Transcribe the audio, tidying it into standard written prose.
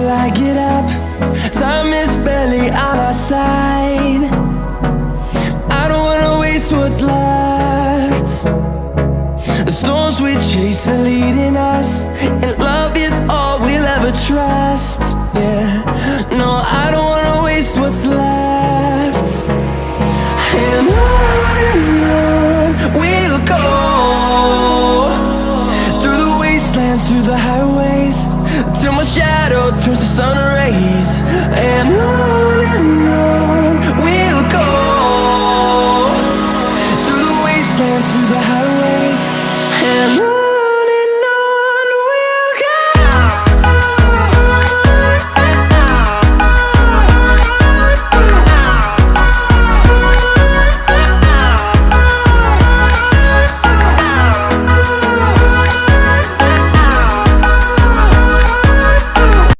till I get up. Time is barely on our side. I don't wanna waste what's left. The storms we chase are leading us, and love is all we'll ever trust. Yeah, no, I don't wanna waste what's left. And on we'll go, through the wastelands, through the highways, till my shadow turns to sun rays. And